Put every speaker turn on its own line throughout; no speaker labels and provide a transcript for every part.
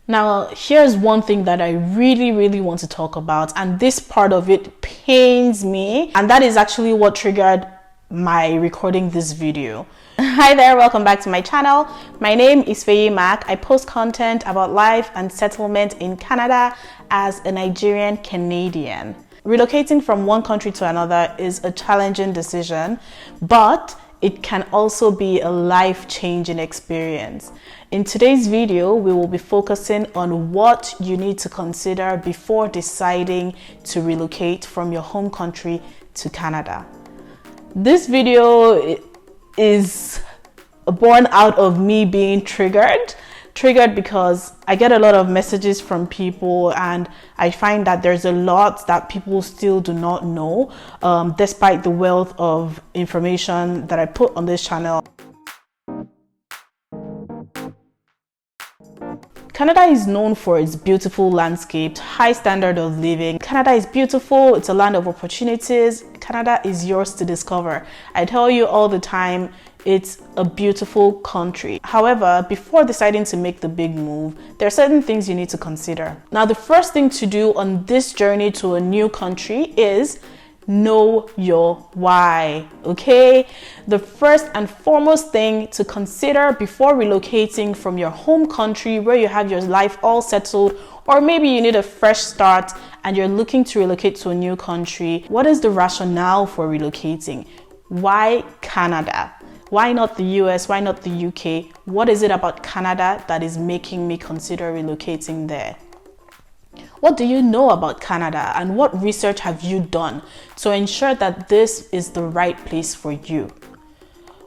Now, here's one thing that I really want to talk about, and this part of it pains me, and that is actually what triggered my recording this video. Hi there, welcome back to my channel. My name is Faye Mac. I post content about life and settlement in Canada as a Nigerian Canadian. Relocating from one country to another is a challenging decision, but it can also be a life-changing experience. In today's video, we will be focusing on what you need to consider before deciding to relocate from your home country to Canada. This video is born out of me being triggered because I get a lot of messages from people, and I find that there's a lot that people still do not know, despite the wealth of information that I put on this channel. Canada is known for its beautiful landscape, high standard of living. Canada is beautiful, it's a land of opportunities. Canada is yours to discover. I tell you all the time, it's a beautiful country. However, before deciding to make the big move, there are certain things you need to consider. Now, the first thing to do on this journey to a new country is know your why, okay? The first and foremost thing to consider before relocating from your home country where you have your life all settled, or maybe you need a fresh start and you're looking to relocate to a new country, what is the rationale for relocating? Why Canada? Why not the US? Why not the UK? What is it about Canada that is making me consider relocating there? What do you know about Canada, and what research have you done to ensure that this is the right place for you?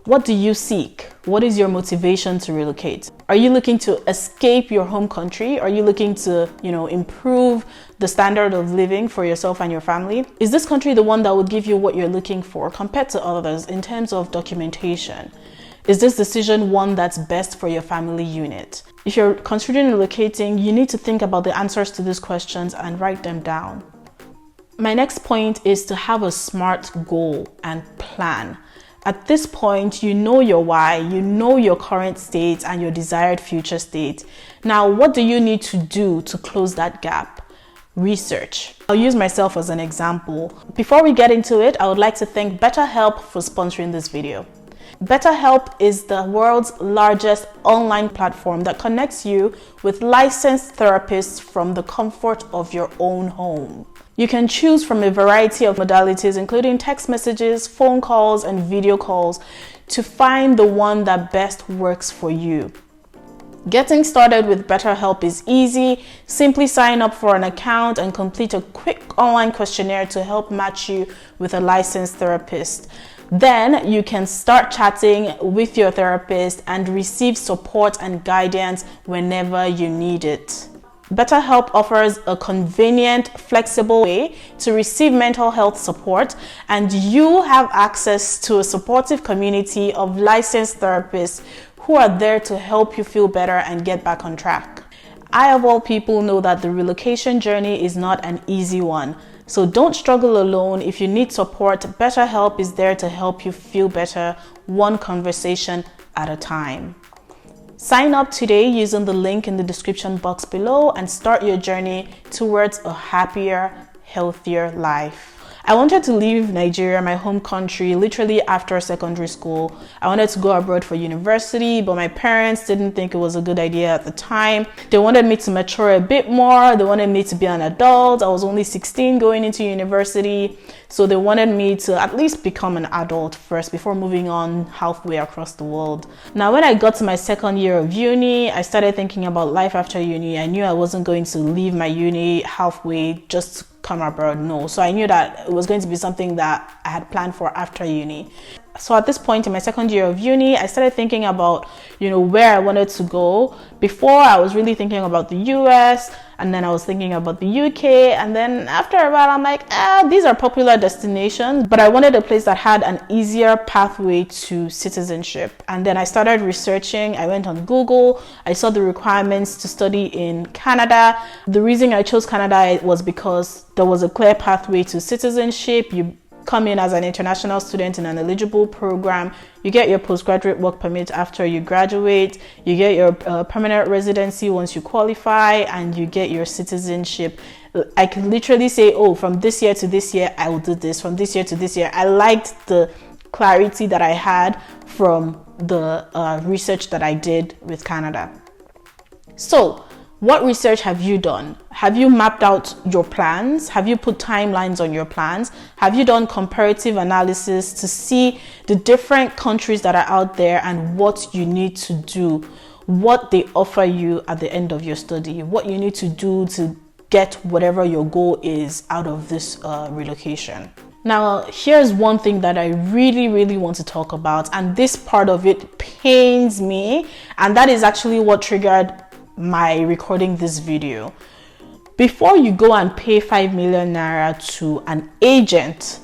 What do you seek? What is your motivation to relocate? Are you looking to escape your home country? Are you looking to, improve the standard of living for yourself and your family? Is this country the one that would give you what you're looking for compared to others in terms of documentation? Is this decision one that's best for your family unit? If you're considering relocating, you need to think about the answers to these questions and write them down. My next point is to have a smart goal and plan. At this point, you know your why, you know your current state and your desired future state. Now, what do you need to do to close that gap? Research. I'll use myself as an example. Before we get into it, I would like to thank BetterHelp for sponsoring this video. BetterHelp is the world's largest online platform that connects you with licensed therapists from the comfort of your own home. You can choose from a variety of modalities, including text messages, phone calls, and video calls, to find the one that best works for you. Getting started with BetterHelp is easy. Simply sign up for an account and complete a quick online questionnaire to help match you with a licensed therapist. Then you can start chatting with your therapist and receive support and guidance whenever you need it. BetterHelp offers a convenient, flexible way to receive mental health support, and you have access to a supportive community of licensed therapists who are there to help you feel better and get back on track. I, of all people, know that the relocation journey is not an easy one. So don't struggle alone. If you need support, BetterHelp is there to help you feel better, one conversation at a time. Sign up today using the link in the description box below and start your journey towards a happier, healthier life. I wanted to leave Nigeria, my home country, literally after secondary school. I wanted to go abroad for university, but my parents didn't think it was a good idea at the time. They wanted me to mature a bit more. They wanted me to be an adult. I was only 16 going into university, so they wanted me to at least become an adult first before moving on halfway across the world. Now, when I got to my second year of uni, I started thinking about life after uni. I knew I wasn't going to leave my uni halfway just to come abroad. No. So I knew that it was going to be something that I had planned for after uni. So at this point in my second year of uni, I started thinking about, where I wanted to go. Before, I was really thinking about the US, and then I was thinking about the UK, and then after a while, I'm like, these are popular destinations, but I wanted a place that had an easier pathway to citizenship. And then I started researching. I went on Google. I saw the requirements to study in Canada. The reason I chose Canada was because there was a clear pathway to citizenship. You come in as an international student in an eligible program. You get your postgraduate work permit after you graduate. You get your permanent residency once you qualify, and you get your citizenship. I can literally say, oh, from this year to this year, I will do this. From this year to this year. I liked the clarity that I had from the research that I did with Canada. So, what research have you done? Have you mapped out your plans? Have you put timelines on your plans? Have you done comparative analysis to see the different countries that are out there and what you need to do, what they offer you at the end of your study, what you need to do to get whatever your goal is out of this relocation? Now, here's one thing that I really want to talk about, and this part of it pains me, and that is actually what triggered my recording this video. Before you go and pay 5 million naira to an agent,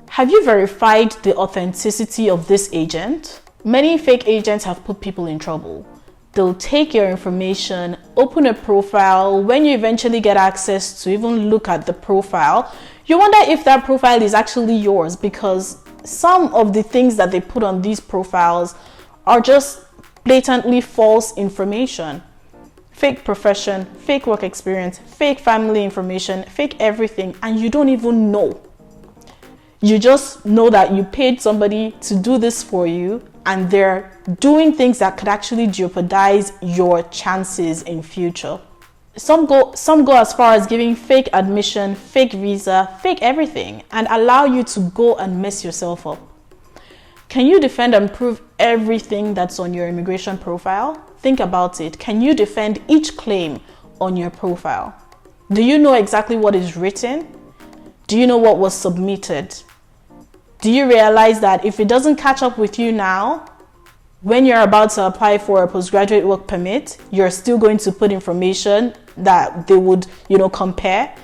have you verified the authenticity of this agent? Many fake agents have put people in trouble. They'll take your information, open a profile. When you eventually get access to even look at the profile, you wonder if that profile is actually yours, because some of the things that they put on these profiles are just blatantly false information. Fake profession, fake work experience, fake family information, fake everything, and you don't even know. You just know that you paid somebody to do this for you, and they're doing things that could actually jeopardize your chances in future. Some go as far as giving fake admission, fake visa, fake everything, and allow you to go and mess yourself up. Can you defend and prove everything that's on your immigration profile? Think about it. Can you defend each claim on your profile? Do you know exactly what is written? Do you know what was submitted? Do you realize that if it doesn't catch up with you now, when you're about to apply for a postgraduate work permit, you're still going to put information that they would, compare?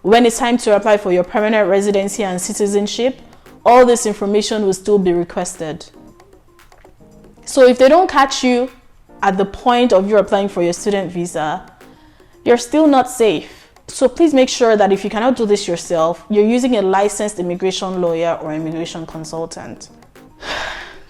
When it's time to apply for your permanent residency and citizenship, all this information will still be requested. So if they don't catch you at the point of you applying for your student visa, you're still not safe. So please make sure that if you cannot do this yourself, you're using a licensed immigration lawyer or immigration consultant.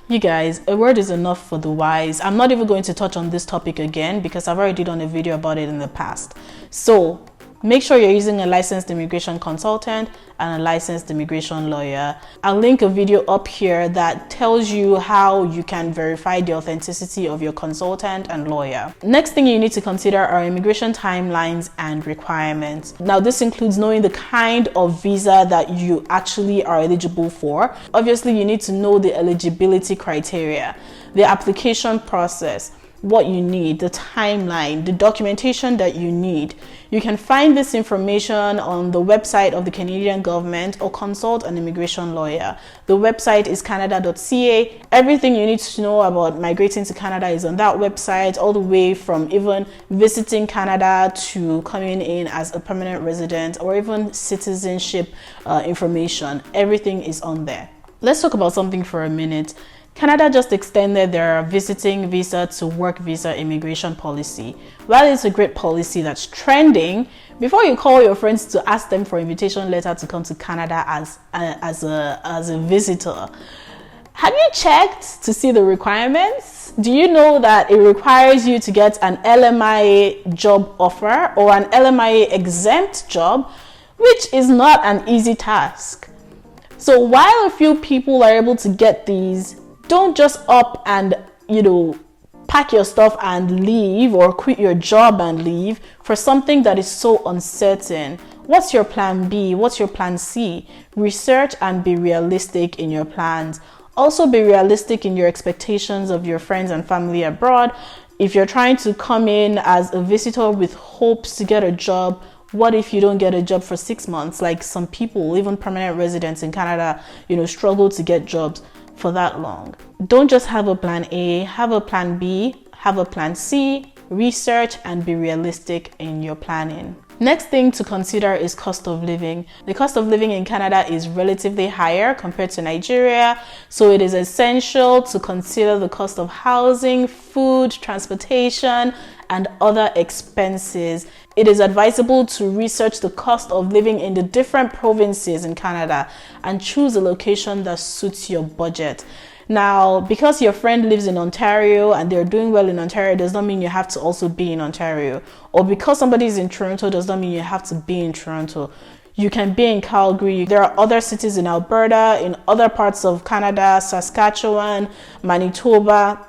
You guys, a word is enough for the wise. I'm not even going to touch on this topic again because I've already done a video about it in the past. So make sure you're using a licensed immigration consultant and a licensed immigration lawyer. I'll link a video up here that tells you how you can verify the authenticity of your consultant and lawyer. Next thing you need to consider are immigration timelines and requirements. Now, this includes knowing the kind of visa that you actually are eligible for. Obviously, you need to know the eligibility criteria, the application process, what you need, the timeline, the documentation that you need. You can find this information on the website of the Canadian government or consult an immigration lawyer. The website is canada.ca. Everything you need to know about migrating to Canada is on that website, all the way from even visiting Canada to coming in as a permanent resident or even citizenship information. Everything is on there. Let's talk about something for a minute. Canada just extended their visiting visa to work visa immigration policy. While it's a great policy that's trending, before you call your friends to ask them for invitation letter to come to Canada as a visitor, have you checked to see the requirements? Do you know that it requires you to get an LMIA job offer or an LMIA exempt job, which is not an easy task? So while a few people are able to get these, don't just up and, pack your stuff and leave, or quit your job and leave for something that is so uncertain. What's your plan B? What's your plan C? Research and be realistic in your plans. Also be realistic in your expectations of your friends and family abroad. If you're trying to come in as a visitor with hopes to get a job, what if you don't get a job for 6 months? Like some people, even permanent residents in Canada, struggle to get jobs for that long. Don't just have a plan A, have a plan B, have a plan C, research and be realistic in your planning. Next thing to consider is cost of living. The cost of living in Canada is relatively higher compared to Nigeria, so it is essential to consider the cost of housing, food, transportation, and other expenses. It is advisable to research the cost of living in the different provinces in Canada and choose a location that suits your budget. Now, because your friend lives in Ontario and they're doing well in Ontario does not mean you have to also be in Ontario. Or because somebody is in Toronto does not mean you have to be in Toronto. You can be in Calgary. There are other cities in Alberta, in other parts of Canada, Saskatchewan, Manitoba.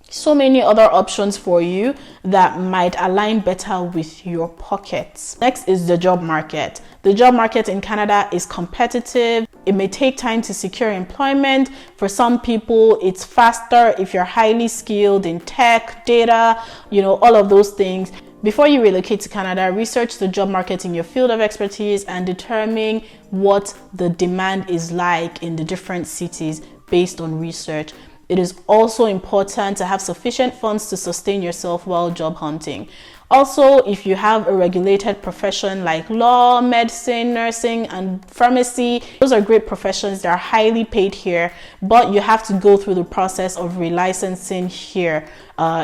So many other options for you that might align better with your pockets. Next is the job market. The job market in Canada is competitive. It may take time to secure employment. For some people, it's faster if you're highly skilled in tech, data, all of those things. Before you relocate to Canada, research the job market in your field of expertise and determine what the demand is like in the different cities based on research. It is also important to have sufficient funds to sustain yourself while job hunting. Also, if you have a regulated profession like law, medicine, nursing, and pharmacy, those are great professions. They're highly paid here, but you have to go through the process of relicensing here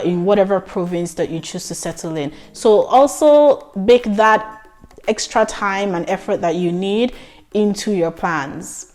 in whatever province that you choose to settle in. So also bake that extra time and effort that you need into your plans.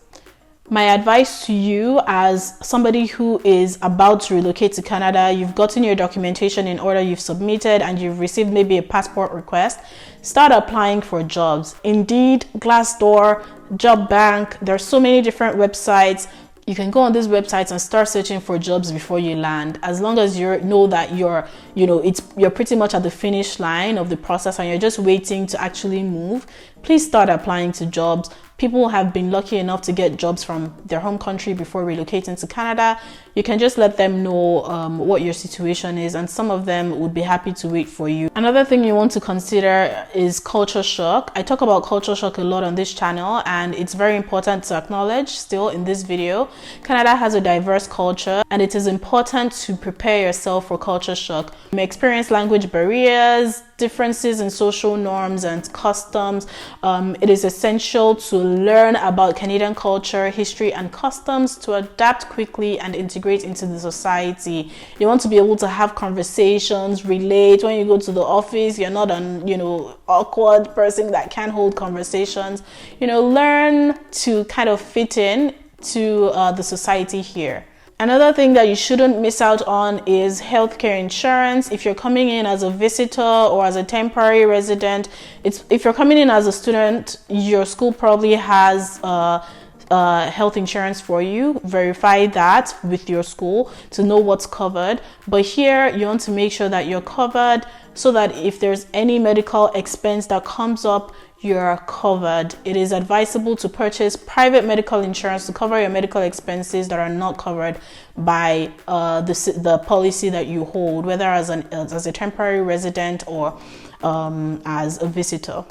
My advice to you as somebody who is about to relocate to Canada, you've gotten your documentation in order, you've submitted, and you've received maybe a passport request, start applying for jobs. Indeed, Glassdoor, Job Bank, there are so many different websites. You can go on these websites and start searching for jobs before you land. As long as you know that you're pretty much at the finish line of the process and you're just waiting to actually move, please start applying to jobs. People have been lucky enough to get jobs from their home country before relocating to Canada. You can just let them know what your situation is, and some of them would be happy to wait for you. Another thing you want to consider is culture shock. I talk about culture shock a lot on this channel, and it's very important to acknowledge still in this video. Canada has a diverse culture, and it is important to prepare yourself for culture shock. You may experience language barriers, differences in social norms and customs. It is essential to learn about Canadian culture, history, and customs to adapt quickly and integrate into the society. You want to be able to have conversations, relate. When you go to the office, you're not an awkward person that can't hold conversations. Learn to kind of fit in to the society here. Another thing that you shouldn't miss out on is healthcare insurance. If you're coming in as a visitor or as a temporary resident, if you're coming in as a student, your school probably has health insurance for you. Verify that with your school to know what's covered. But here you want to make sure that you're covered so that if there's any medical expense that comes up, you're covered. It is advisable to purchase private medical insurance to cover your medical expenses that are not covered by the policy that you hold, whether as a temporary resident or as a visitor.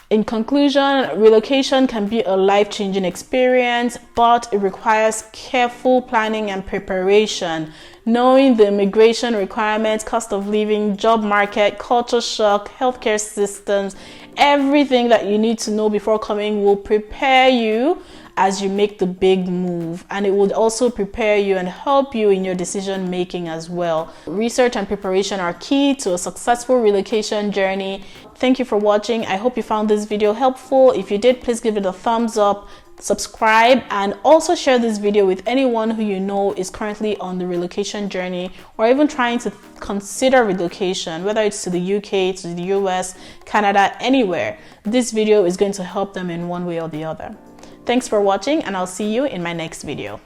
In conclusion, relocation can be a life-changing experience, but it requires careful planning and preparation. Knowing the immigration requirements, cost of living, job market, culture shock, healthcare systems, everything that you need to know before coming will prepare you as you make the big move, and it would also prepare you and help you in your decision making as well. Research and preparation are key to a successful relocation journey. Thank you for watching. I hope you found this video helpful. If you did, please give it a thumbs up, subscribe, and also share this video with anyone who you know is currently on the relocation journey or even trying to consider relocation, whether it's to the UK, to the US, Canada, anywhere. This video is going to help them in one way or the other. Thanks for watching, and I'll see you in my next video.